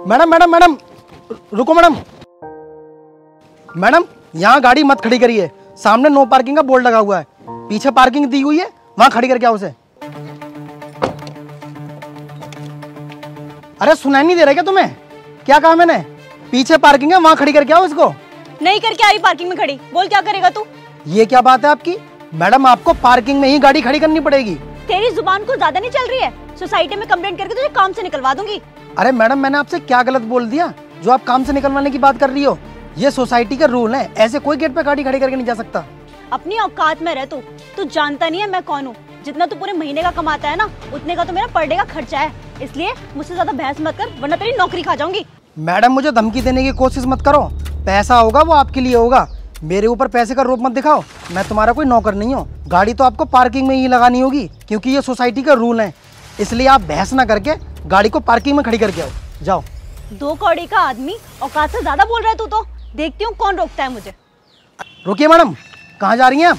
Madam madam madam रुको madam. Madam यहाँ गाड़ी मत खड़ी करिए, सामने नो पार्किंग का बोर्ड लगा हुआ है, पीछे पार्किंग दी हुई है, वहां खड़ी करके आओ उसे। अरे सुनाई नहीं दे रहा क्या तुम्हें? क्या कहा मैंने? पीछे पार्किंग है, वहां खड़ी करके आओ इसको। नहीं करके आई पार्किंग में खड़ी, बोल क्या करेगा तू? ये क्या बात है आपकी? मैडम आपको पार्किंग में ही गाड़ी खड़ी करनी पड़ेगी। तेरी जुबान को ज्यादा नहीं चल रही है? सोसाइटी में कंप्लेंट करके तुझे काम से निकलवा दूंगी। अरे मैडम मैंने आपसे क्या गलत बोल दिया जो आप काम से निकलवाने की बात कर रही हो? ये सोसाइटी का रूल है, ऐसे कोई गेट पे गाड़ी खड़ी करके नहीं जा सकता। अपनी औकात में रह तू जानता नहीं है मैं कौन हूँ। जितना तू पूरे महीने का कमाता है ना, उतने का तो मेरा पर डे का खर्चा है। इसलिए मुझसे ज्यादा बहस मत कर, वरना तेरी नौकरी खा जाऊंगी। मैडम मुझे धमकी देने की कोशिश मत करो, पैसा होगा वो आपके लिए होगा, मेरे ऊपर पैसे का रोप मत दिखाओ। मैं तुम्हारा कोई नौकर नहीं हूँ। गाड़ी तो आपको पार्किंग में ही लगानी होगी क्योंकि ये सोसाइटी का रूल है, इसलिए आप बहस ना करके गाड़ी को पार्किंग में खड़ी करके आओ, जाओ। 2 कौड़ी का आदमी औकात से ज्यादा बोल रहा है तू तो। देखती हूँ कौन रोकता है मुझे। रुकिए मैडम, कहाँ जा रही हैं आप?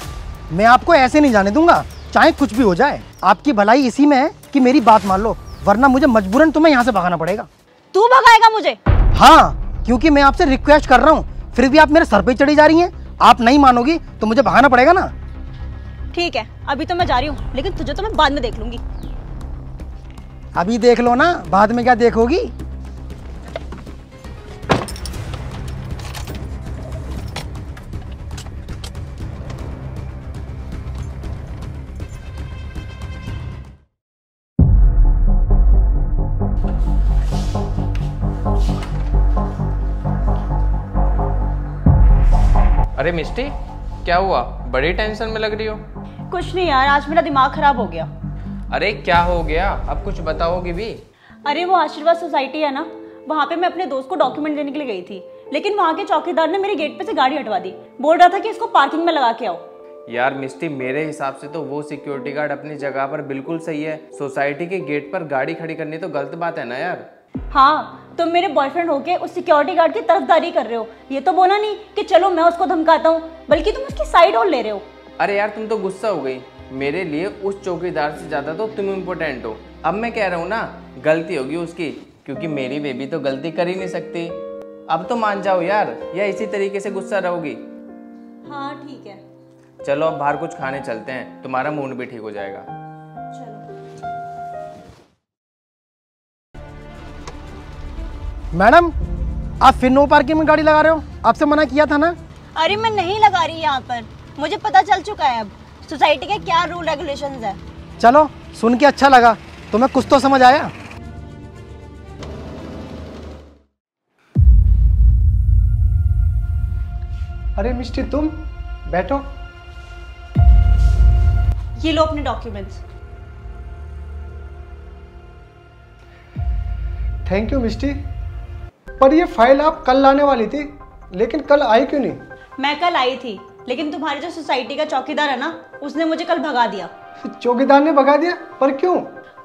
मैं आपको ऐसे नहीं जाने दूंगा, चाहे कुछ भी हो जाए। आपकी भलाई इसी में है कि मेरी बात मान लो, वरना मुझे मजबूरन तुम्हें यहाँ से भगाना पड़ेगा। तू भगाएगा मुझे? हाँ, क्योंकि मैं आपसे रिक्वेस्ट कर रहा हूँ, फिर भी आप मेरे सर पे चढ़ी जा रही हैं। आप नहीं मानोगी तो मुझे भगाना पड़ेगा ना। ठीक है, अभी तो मैं जा रही हूँ, लेकिन तुझे तो मैं बाद में देख लूंगी। अभी देख लो ना, बाद में क्या देखोगी? अरे मिस्टी, क्या हुआ? बड़ी टेंशन में लग रही हो। कुछ नहीं यार, आज मेरा दिमाग खराब हो गया। अरे क्या हो गया? अब कुछ बताओगी भी? अरे वो आशीर्वाद सोसाइटी है ना, वहाँ पे मैं अपने दोस्त को डॉक्यूमेंट देने के लिए गई थी, लेकिन वहाँ के चौकीदार ने मेरे गेट पे से गाड़ी हटवा दी। बोल रहा था कि इसको पार्किंग में लगा के आओ। यार मिस्टी, मेरे हिसाब से तो वो सिक्योरिटी गार्ड अपनी जगह पर बिल्कुल सही है। सोसाइटी के गेट पर गाड़ी खड़ी करनी तो गलत बात है ना यार। हाँ, तुम मेरे बॉयफ्रेंड होके उस सिक्योरिटी गार्ड की तरफदारी कर रहे हो। ये तो बोला नहीं कि चलो मैं उसको धमकाता हूँ, बल्कि तुम उसकी साइड और ले रहे हो। अरे यार तुम तो गुस्सा हो गई। मेरे लिए उस चौकीदार से ज्यादा तो तुम इम्पोर्टेंट हो। अब मैं कह रहा हूँ ना, गलती होगी उसकी, क्योंकि मेरी बेबी तो गलती कर ही नहीं सकती। अब तो मान जाओ यार, या इसी तरीके से गुस्सा रहोगी? हाँ ठीक है, चलो अब बाहर कुछ खाने चलते हैं, तुम्हारा मूड भी ठीक हो जाएगा। चलो। मैडम आप फिर नो पार्किंग में गाड़ी लगा रहे हो? आपसे मना किया था ना। अरे मैं नहीं लगा रही यहाँ पर, मुझे पता चल चुका है अब सोसाइटी के क्या रूल रेगुलेशंस है। चलो सुन के अच्छा लगा, तुम्हें कुछ तो समझ आया। अरे मिस्टी, तुम बैठो। ये लो अपने डॉक्यूमेंट्स। थैंक यू मिस्टी, पर ये फाइल आप कल लाने वाली थी, लेकिन कल आई क्यों नहीं? मैं कल आई थी, लेकिन तुम्हारे जो सोसाइटी का चौकीदार है ना, उसने मुझे कल भगा दिया। चौकीदार ने भगा दिया? पर क्यों?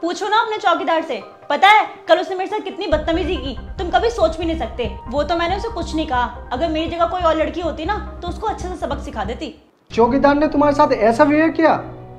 पूछो ना अपने चौकीदार से। पता है कल उसने मेरे साथ कितनी बदतमीजी की, तुम कभी सोच भी नहीं सकते। वो तो मैंने उसे कुछ नहीं कहा, अगर मेरी जगह कोई और लड़की होती ना तो उसको अच्छे से सबक सिखा देती। चौकीदार ने तुम्हारे साथ ऐसा बिहेव किया?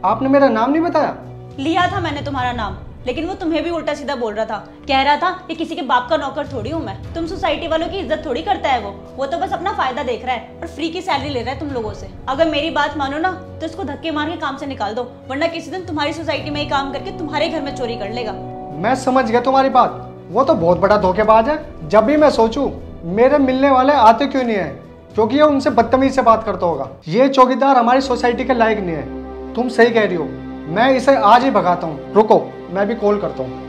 आपने मेरा नाम नहीं बताया? लिया था मैंने तुम्हारा नाम, लेकिन वो तुम्हें भी उल्टा सीधा बोल रहा था। कह रहा था कि किसी के बाप का नौकर थोड़ी हूँ मैं, तुम सोसाइटी वालों की इज्जत थोड़ी करता है वो तो बस अपना फायदा देख रहा है और फ्री की सैलरी ले रहा है तुम लोगों से। अगर मेरी बात मानो ना तो इसको धक्के मार के काम से निकाल दो, वरना किसी दिन तुम्हारी सोसाइटी में ही काम करके तुम्हारे घर में चोरी कर लेगा। मैं समझ गया तुम्हारी बात, वो तो बहुत बड़ा धोखेबाज है। जब भी मैं सोचूं मेरे मिलने वाले आते क्यों नहीं है, क्योंकि ये उनसे बदतमीज से बात करता होगा। ये चौकीदार हमारी सोसाइटी के लायक नहीं है। तुम सही कह रही हो, मैं इसे आज ही भगाता हूँ। रुको, मैं भी कॉल करता हूँ।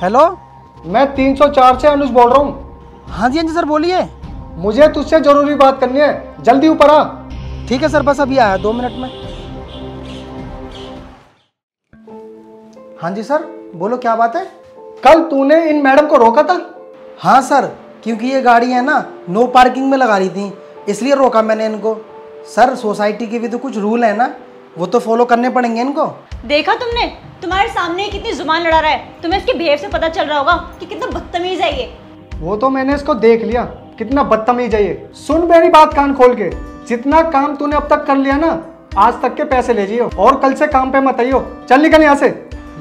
हेलो, मैं 304 से अनुज बोल रहा हूँ। हाँ जी सर बोलिए। मुझे तुझसे जरूरी बात करनी है, जल्दी ऊपर आ। ठीक है सर, बस अभी आया 2 मिनट में। हाँ जी सर, बोलो क्या बात है? कल तूने इन मैडम को रोका था? हाँ सर, क्योंकि ये गाड़ी है ना नो पार्किंग में लगा रही थी, इसलिए रोका मैंने इनको। सर सोसाइटी के भी तो कुछ रूल है ना, वो तो फॉलो करने पड़ेंगे इनको। देखा तुमने, तुम्हारे सामने कितनी जुबान लड़ा रहा है। तुम्हें इसके बिहेव से पता चल रहा होगा कि कितना बदतमीज है ये। वो तो मैंने इसको देख लिया, कितना बदतमीज है ये। सुन मेरी बात कान खोल के, जितना काम तूने अब तक कर लिया ना, आज तक के पैसे ले जियो और कल से काम पे मत आइयो। चल निकल यहाँ से।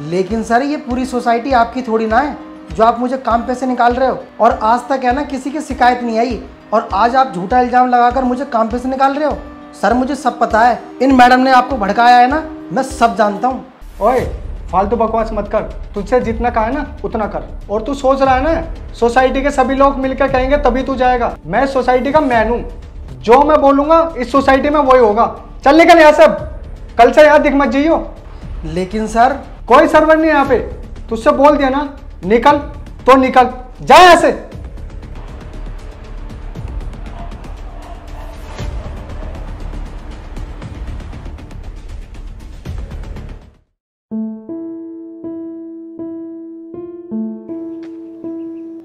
लेकिन सर ये पूरी सोसाइटी आपकी थोड़ी ना है जो आप मुझे काम पे से निकाल रहे हो। और आज तक है ना किसी की शिकायत नहीं आई और आज आप झूठा इल्जाम लगाकर मुझे काम पे से निकाल रहे हो। सर मुझे सब पता है, इन मैडम ने आपको भड़काया है ना, मैं सब जानता हूँ। ओए फालतू बकवास मत कर, तुझसे जितना कहा है ना उतना कर। और तू सोच रहा है ना सोसाइटी के सभी लोग मिलकर कहेंगे तभी तू जाएगा। मैं सोसाइटी का मैन हूँ, जो मैं बोलूंगा इस सोसाइटी में वही होगा। चल निकल यहाँ से, कल से यहाँ दिख मत जाइयो। लेकिन सर कोई सर्वर नहीं यहाँ पे, तुझसे बोल दिया ना निकल तो निकल, जा यहाँ से।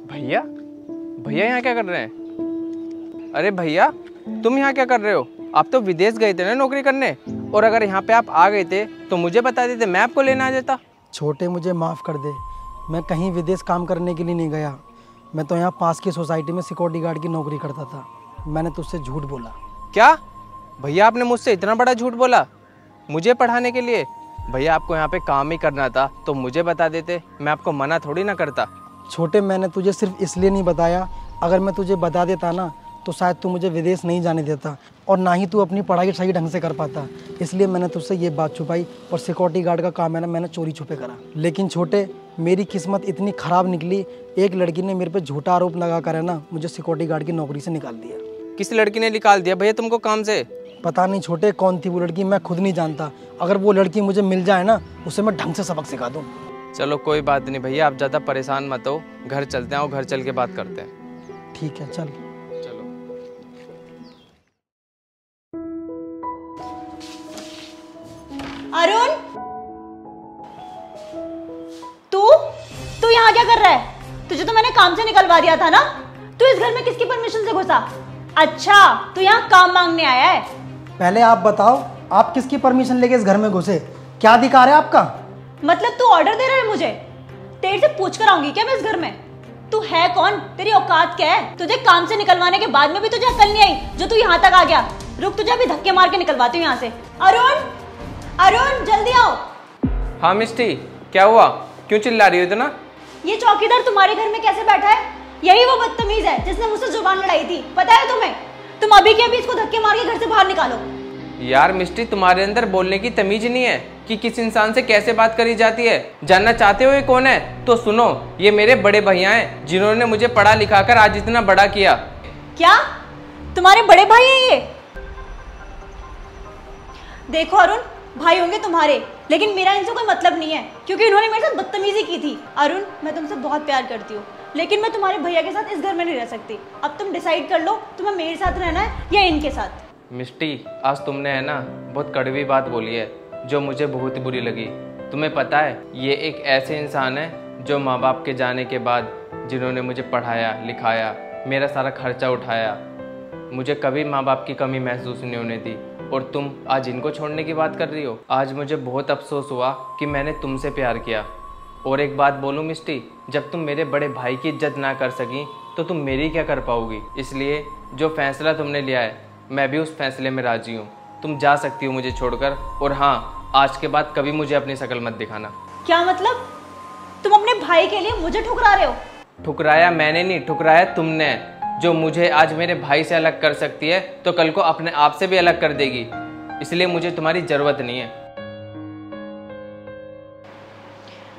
भैया भैया यहाँ क्या कर रहे हैं? अरे भैया तुम यहाँ क्या कर रहे हो? आप तो विदेश गए थे ना नौकरी करने, और अगर यहाँ पे आप आ गए थे तो मुझे बता देते, मैं आपको लेने आ जाता। छोटे मुझे माफ़ कर दे, मैं कहीं विदेश काम करने के लिए नहीं गया। मैं तो यहाँ पास की सोसाइटी में सिक्योरिटी गार्ड की नौकरी करता था। मैंने तुझसे झूठ बोला। क्या भैया आपने मुझसे इतना बड़ा झूठ बोला मुझे पढ़ाने के लिए? भैया आपको यहाँ पे काम ही करना था तो मुझे बता देते, मैं आपको मना थोड़ी ना करता। छोटे मैंने तुझे सिर्फ इसलिए नहीं बताया, अगर मैं तुझे बता देता ना तो शायद तू मुझे विदेश नहीं जाने देता और ना ही तू अपनी पढ़ाई सही ढंग से कर पाता। इसलिए मैंने तुझसे ये बात छुपाई और सिक्योरिटी गार्ड का काम है ना मैंने चोरी छुपे करा। लेकिन छोटे मेरी किस्मत इतनी ख़राब निकली, एक लड़की ने मेरे पे झूठा आरोप लगा कर है ना मुझे सिक्योरिटी गार्ड की नौकरी से निकाल दिया। किस लड़की ने निकाल दिया भैया तुमको काम से? पता नहीं छोटे कौन थी वो लड़की, मैं खुद नहीं जानता। अगर वो लड़की मुझे मिल जाए ना उसे मैं ढंग से सबक सिखा दूँ। चलो कोई बात नहीं भैया, आप ज़्यादा परेशान मत हो, घर चलते हैं और घर चल के बात करते हैं। ठीक है चल। चलो। अरुण, तू यहाँ क्या कर रहा है? तुझे तो मैंने काम से निकलवा दिया था ना। तू इस घर में किसकी परमिशन से घुसा? अच्छा तू यहाँ काम मांगने आया है? पहले आप बताओ, आप किसकी परमिशन लेके इस घर में घुसे? क्या अधिकार है आपका? मतलब तू ऑर्डर दे रहा है मुझे? तेरे से पूछ कर आऊंगी क्या मैं इस घर में? तू है कौन? तेरी औकात क्या है? तुझे काम से निकलवाने के बाद में भी तुझे अकल नहीं आई जो तू यहाँ तक आ गया? रुक, तुझे अभी धक्के मार के निकलवाती हूँ यहाँ से। अरुण जल्दी आओ। हाँ मिस्टी, क्या हुआ? क्यों चिल्ला रही हो इतना? ये चौकीदार तुम्हारे घर में कैसे बैठा है? यही वो बदतमीज है जिसने मुझसे जुबान लड़ाई थी, पता है तुम्हें? तुम अभी के अभी इसको धक्के मार के घर से बाहर निकालो। यार मिस्टी, तुम्हारे अंदर बोलने की तमीज नहीं है कि किस इंसान से कैसे बात करी जाती है। जानना चाहते हो ये कौन है? तो सुनो, ये मेरे बड़े भैया हैं जिन्होंने मुझे पढ़ा लिखा कर आज इतना बड़ा किया। क्या तुम्हारे बड़े भाई हैं ये? देखो अरुण, भाई होंगे तुम्हारे, लेकिन मेरा इनसे कोई मतलब नहीं है क्योंकि इन्होंने मेरे साथ बदतमीजी की थी। अरुण, मैं तुमसे बहुत प्यार करती हूँ, लेकिन मैं तुम्हारे भैया के साथ इस घर में नहीं रह सकती। अब तुम डिसाइड कर लो, तुम्हें मेरे साथ रहना है या इनके साथ। मिस्टी, आज तुमने है ना बहुत कड़वी बात बोली है जो मुझे बहुत बुरी लगी। तुम्हें पता है ये एक ऐसे इंसान है जो माँ बाप के जाने के बाद जिन्होंने मुझे पढ़ाया लिखाया, मेरा सारा खर्चा उठाया, मुझे कभी माँ बाप की कमी महसूस नहीं होने दी, और तुम आज इनको छोड़ने की बात कर रही हो। आज मुझे बहुत अफसोस हुआ कि मैंने तुमसे प्यार किया। और एक बात बोलूँ मिस्टी, जब तुम मेरे बड़े भाई की इज्जत ना कर सकी तो तुम मेरी क्या कर पाओगी? इसलिए जो फैसला तुमने लिया है मैं भी उस फैसले में राजी हूँ। तुम जा सकती हो मुझे छोड़कर, और हाँ, आज के बाद कभी मुझे अपनी शक्ल मत दिखाना। क्या मतलब? तुम अपने भाई के लिए मुझे ठुकरा रहे हो? ठुकराया मैंने नहीं, ठुकराया तुमने। जो मुझे आज मेरे भाई से अलग कर सकती है तो कल को अपने आप से भी अलग कर देगी, इसलिए मुझे तुम्हारी जरूरत नहीं है।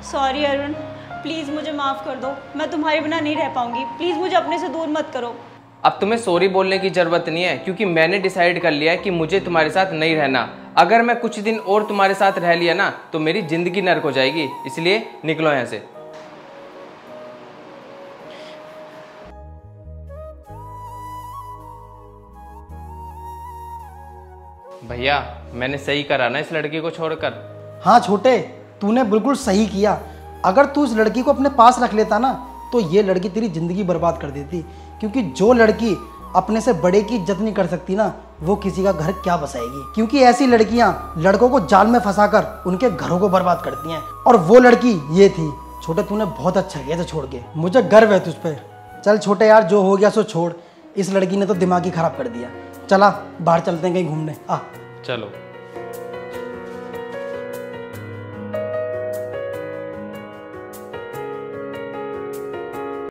सॉरी अरुण, प्लीज मुझे माफ कर दो, मैं तुम्हारे बिना नहीं रह पाऊंगी। प्लीज मुझे अपने से दूर मत करो। अब तुम्हें सॉरी बोलने की जरूरत नहीं है क्योंकि मैंने डिसाइड कर लिया है कि मुझे तुम्हारे साथ नहीं रहना। अगर मैं कुछ दिन और तुम्हारे साथ रह लिया ना तो मेरी जिंदगी नर्क हो जाएगी, इसलिए निकलो यहाँ से। भैया मैंने सही करा ना इस लड़की को छोड़कर? हाँ छोटे, तूने बिल्कुल सही किया। अगर तू इस लड़की को अपने पास रख लेता ना तो ये लड़की तेरी ज़िंदगी बर्बाद कर देती, क्योंकि जो लड़की अपने से बड़े की इज्जत नहीं कर सकती ना वो किसी का घर क्या बसाएगी। क्योंकि ऐसी लड़कियां लड़कों को जाल में फंसाकर उनके घरों को बर्बाद करती हैं, और वो लड़की ये थी। छोटे, तूने बहुत अच्छा किया था छोड़ के, मुझे गर्व है तुझ पर। चल छोटे यार, जो हो गया सो छोड़, इस लड़की ने तो दिमाग ही खराब कर दिया। चला बाहर चलते हैं कहीं घूमने। आ चलो।